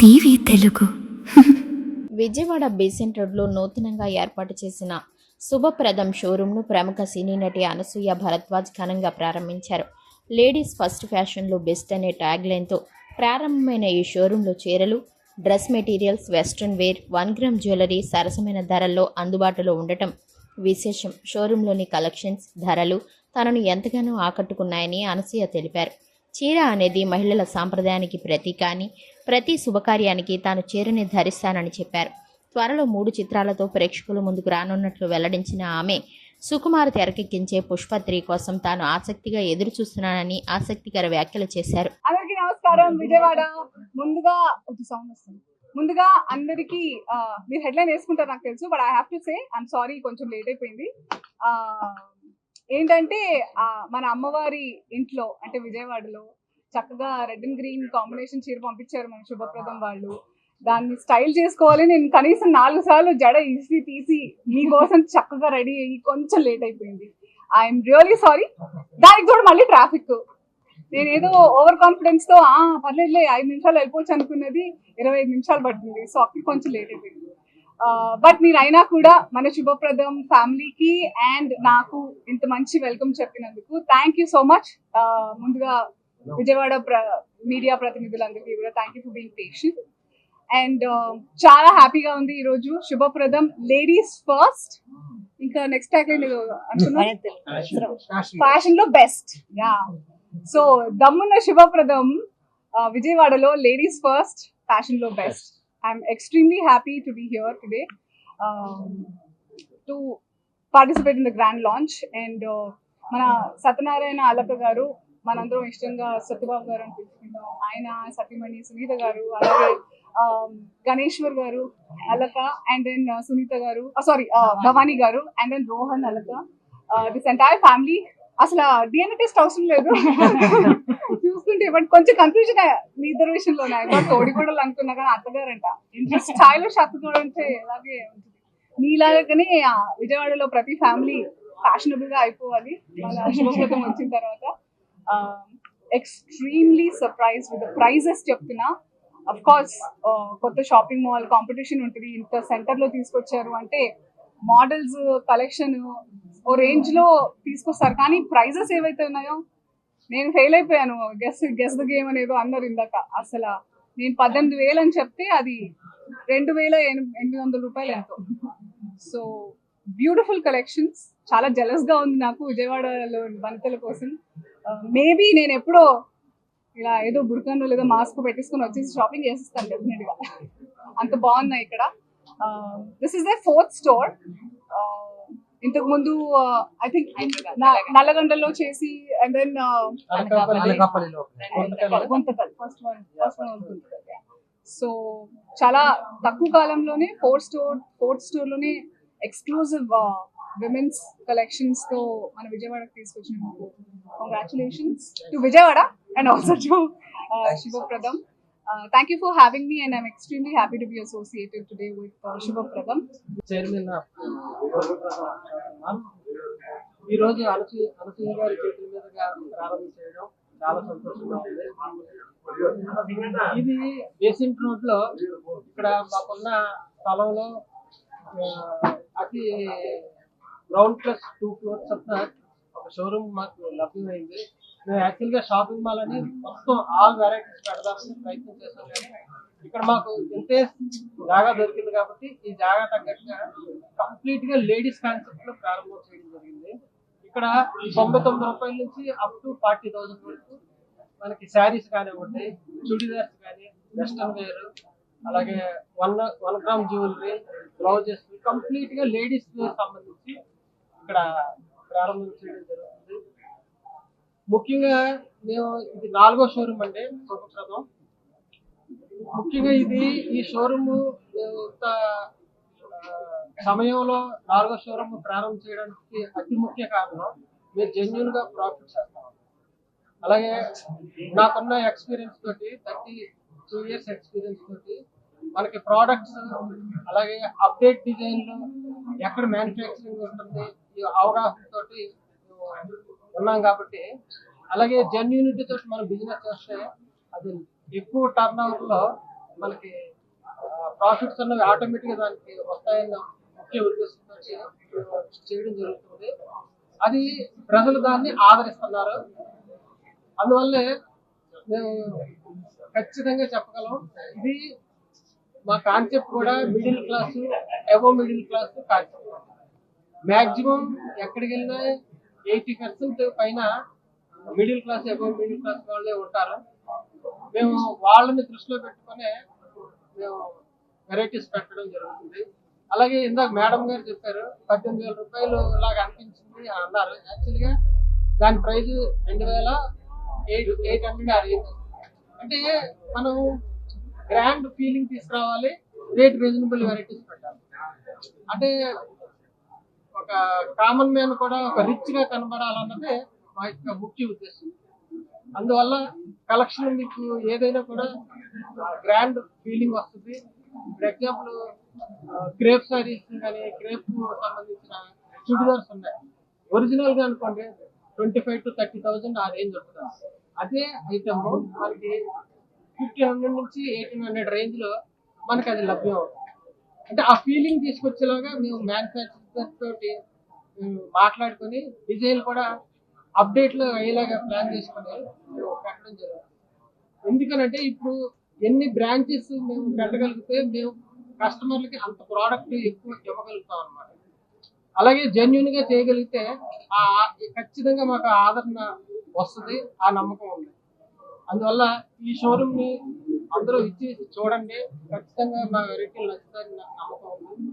TV Telugu Vijayawada basin రోడ్లో నూతనంగా ఏర్పాటు చేసిన శుభప్రదం షోరూంను ప్రముఖ సినీ నటి అనసూయ భరద్వాజ్ ఘనంగా ప్రారంభించారు. లేడీస్ ఫస్ట్ ఫ్యాషన్లో బెస్ట్ అనే ట్యాగ్ లైన్తో ప్రారంభమైన ఈ షోరూంలో చీరలు, dress materials, western wear, 1 gram jewellery సరసమైన ధరల్లో అందుబాటులో ఉండటం విశేషం. షోరూంలోని కలెక్షన్స్, ధరలు తనను ఎంతగానో ఆకట్టుకున్నాయని అనసూయ తెలిపారు. చీర అనేది మహిళల సాంప్రదాయానికి ప్రతీక అని, ప్రతి శుభకార్యానికి తాను చీరని ధరిస్తానని చెప్పారు. త్వరలో 3 చిత్రాలతో ప్రేక్షకుల ముందుకు రానున్నట్లు వెల్లడించిన ఆమె, సుకుమార్ తెరకెక్కించే పుష్ప 3 కోసం తాను ఆసక్తిగా ఎదురు చూస్తున్నానని ఆసక్తికర వ్యాఖ్యలు చేశారు. అందరికీ నమస్కారం. విజయవాడ ముందుగా అందరికీ మీరు హెడ్లైన్ వేసుకుంటారు నాకు తెలుసు, but I have to say I'm sorry, కొంచెం లేట్ అయిపోయింది. ఏంటంటే మన అమ్మవారి ఇంట్లో అంటే విజయవాడలో చక్కగా రెడ్ అండ్ గ్రీన్ కాంబినేషన్ చీర పంపించారు మన శుభప్రదం వాళ్ళు. దాన్ని స్టైల్ చేసుకోవాలి, నేను కనీసం 4 సార్లు జడ తీసి మీకోసం చక్కగా రెడీ అయ్యి కొంచెం లేట్ అయిపోయింది. I'm really sorry. దానికి కూడా మళ్ళీ ట్రాఫిక్. నేను ఏదో ఓవర్ కాన్ఫిడెన్స్ తో పర్లేదులే 5 నిమిషాలు వెళ్ళిపోవచ్చు అనుకున్నది 25 నిమిషాలు పడుతుంది. సో అప్పుడు కొంచెం లేట్ అయిపోయింది. బట్ మీరు అయినా కూడా మన శుభప్రదం ఫ్యామిలీకి అండ్ నాకు ఇంత మంచి వెల్కమ్ చెప్పినందుకు థ్యాంక్ యూ సో మచ్. ముందుగా విజయవాడ మీడియా ప్రతినిధులందరికీ కూడా thank you for being patient. And చాలా హ్యాపీగా ఉంది ఈరోజు. శుభప్రదం లేడీస్ ఫస్ట్, ఇంకా నెక్స్ట్ ట్యాగ్ లైన్ ఫ్యాషన్ లో బెస్ట్. యా, సో దమ్మున్న శుభప్రదం విజయవాడలో లేడీస్ ఫస్ట్, ఫ్యాషన్ లో best. I'm extremely happy to be here today to participate in the grand launch. And mana Satyanarayana Alaka garu manandram ishtamga Satyababu garu ani pilustunnam. Ayana Satyamani Sunita garu alage Ganeshwar garu Alaka, and then Sunita garu Bhavani garu, and then Rohan Alaka. This entire family అసలు DNA test అవసరం లేదు చూస్తుంటే, but కొంచెం confusion మీ ఇద్దరు విషయంలోనే. తోడి కూడా అనుకున్నా కానీ అత్తగారంట ఇంట్రెస్ట్ స్టైలిష్ అత్తగారు అంటే అలాగే ఉంటుంది. మీలాగానే విజయవాడలో ప్రతి ఫ్యామిలీ ఫ్యాషనబుల్ గా అయిపోవాలి మన శుభప్రదం వచ్చిన తర్వాత. Extremely surprise with the prizes చెప్తున్నా. అఫ్ కోర్స్ కొత్త షాపింగ్ మాల్ కాంపిటీషన్ ఉంటుంది, ఇంత సెంటర్ లో తీసుకొచ్చారు అంటే మోడల్స్ కలెక్షన్ ఓ రేంజ్ లో తీసుకొస్తారు. కానీ ప్రైజెస్ ఏవైతే ఉన్నాయో నేను ఫెయిల్ అయిపోయాను. గెస్ ద గేమ్ అనేదో అన్నారు ఇందాక. అసలు నేను 18,000 అని చెప్తే అది 2,800 రూపాయలు ఎంతో. So beautiful collections. చాలా జెలస్ గా ఉంది నాకు విజయవాడలో వనితల కోసం. మేబీ నేను ఎప్పుడో ఇలా ఏదో బుర్కన్లో లేదా మాస్క్ పెట్టేసుకొని వచ్చేసి షాపింగ్ చేసేస్తాను డెఫినెట్ గా. అంత బాగున్నాయి ఇక్కడ. This is the 4th store. ఇంతకు ముందు ఐ థింక్ నల్లగొండలో చేసి, and then Guntakal first one Guntakal. So చాలా తక్కువ కాలంలోనే 4th స్టోర్ లోనే ఎక్స్క్లూజివ్ విమెన్స్ కలెక్షన్స్ తో మన విజయవాడకి తీసుకొచ్చినందుకు congratulations to Vijayawada and also to శుభప్రదం. Thank you for having me, and I'm extremely happy to be associated today with శుభప్రదం. చైర్మన్ ఈ రోజు అనసూయ గారి చేతుల మీదుగా ప్రారంభించడం చాలా సంతోషంగా ఉంది. ఇది బేసిన్ రోడ్ లో ఇక్కడ మాకున్న స్థలంలో అతి గ్రౌండ్ ప్లస్ 2 ఫ్లోర్స్ ఒక షోరూమ్ మాకు లభ్యమైంది. మేము యాక్చువల్గా షాపింగ్ మాల్ అని మొత్తం ఆల్ వెరైటీస్ పెడదామని ప్రయత్నం చేస్తాం, కానీ ఇక్కడ మాకు ఇంతే జాగా దొరికింది కాబట్టి ఈ జాగా తగ్గట్టుగా కంప్లీట్ గా లేడీస్ కాన్సెప్ట్ లో ప్రారంభం చేయడం జరిగింది. ఇక్కడ 99 రూపాయల నుంచి అప్ టు 40,000 వరకు మనకి శారీస్ కానివ్వండి, చుడిదార్స్ కానీ, వెస్టర్న్ వేర్, అలాగే 1 గ్రామ్ జ్యువెలరీ, బ్లౌజెస్ కంప్లీట్ గా లేడీస్ సంబంధించి ఇక్కడ ప్రారంభం చేయడం జరుగుతుంది. ముఖ్యంగా మేము ఇది 4వ షోరూమ్ అండి శుభప్రదం. ముఖ్యంగా ఈ షోరూమ్ ఇంత సమయంలో 4వ షోరూమ్ ప్రారంభం చేయడానికి అతి ముఖ్య కారణం మేము జెన్యూన్ గా ప్రాఫిట్ చేస్తాం. అలాగే నాకున్న ఎక్స్పీరియన్స్ తోటి 32 years ఎక్స్పీరియన్స్ తోటి మనకి ప్రోడక్ట్స్, అలాగే అప్డేట్ డిజైన్లు, ఎక్కడ మ్యానుఫ్యాక్చరింగ్ ఉంటుంది, ఈ అవగాహన తోటి ఉన్నాం కాబట్టి, అలాగే జెన్యూనిటీ తోటి మనం బిజినెస్ చేస్తే అది ఎక్కువ టర్న్ ఓవర్ లో మనకి ప్రాఫిట్స్ అన్నవి ఆటోమేటిక్ గా దానికి వస్తాయన్న ముఖ్య ఉద్దేశంతో చేయడం జరుగుతుంది. అది ప్రజలు దాన్ని ఆదరిస్తున్నారు. అందువల్లే మేము ఖచ్చితంగా చెప్పగలం, ఇది మా కాన్సెప్ట్ కూడా middle class, above middle class concept. Maximum ఎక్కడికి వెళ్ళినా 80% పైన middle class, above middle class వాళ్ళే ఉంటారు. మేము వాళ్ళని దృష్టిలో పెట్టుకునే మేము వెరైటీస్ పెట్టడం జరుగుతుంది. అలాగే ఇందాక మేడం గారు చెప్పారు 18,000 రూపాయలు లాగా అనిపించింది అని అన్నారు. యాక్చువల్గా దాని ప్రైస్ 2,800 అయింది. అంటే మనం గ్రాండ్ ఫీలింగ్ తీసుకురావాలి, రేట్ రీజనబుల్ వెరైటీస్ పెట్టాలి. అంటే ఒక కామన్ మ్యాన్ కూడా ఒక రిచ్ గా కనబడాలన్నదే మా యొక్క ముఖ్య ఉద్దేశం. అందువల్ల కలెక్షన్ మీకు ఏదైనా కూడా గ్రాండ్ ఫీలింగ్ వస్తుంది. ఫర్ ఎగ్జాంపుల్ క్రేప్ సారీస్ కానీ, క్రేప్ సంబంధించిన చుడిదార్స్ ఉన్నాయి. ఒరిజినల్ గా అనుకోండి 25,000 to 30,000 ఆ రేంజ్ ఉంటుంది. అదే ఐటమ్ మనకి 1,500 నుంచి 1,800 రేంజ్ లో మనకి అది లభ్యం అవుతుంది. అంటే ఆ ఫీలింగ్ తీసుకొచ్చేలాగా మేము మ్యానుఫ్యాక్చరర్ తోటి మాట్లాడుకొని డిజైన్ కూడా అప్డేట్ లో అయ్యేలాగా ప్లాన్ చేసుకొని మేము పెట్టడం జరుగుతుంది. ఎందుకనంటే ఇప్పుడు ఎన్ని బ్రాంచెస్ మేము పెట్టగలిగితే మేము కస్టమర్లకి అంత ప్రోడక్ట్ ఎక్కువ ఇవ్వగలుగుతాం అన్నమాట. అలాగే జెన్యున్ గా చేయగలిగితే ఖచ్చితంగా మాకు ఆదరణ వస్తుంది, ఆ నమ్మకం ఉంది. అందువల్ల ఈ షోరూమ్ ని అందరూ ఇచ్చి చూడండి, ఖచ్చితంగా మా వెరైటీలు నచ్చుతాయని నాకు నమ్మకం ఉంది.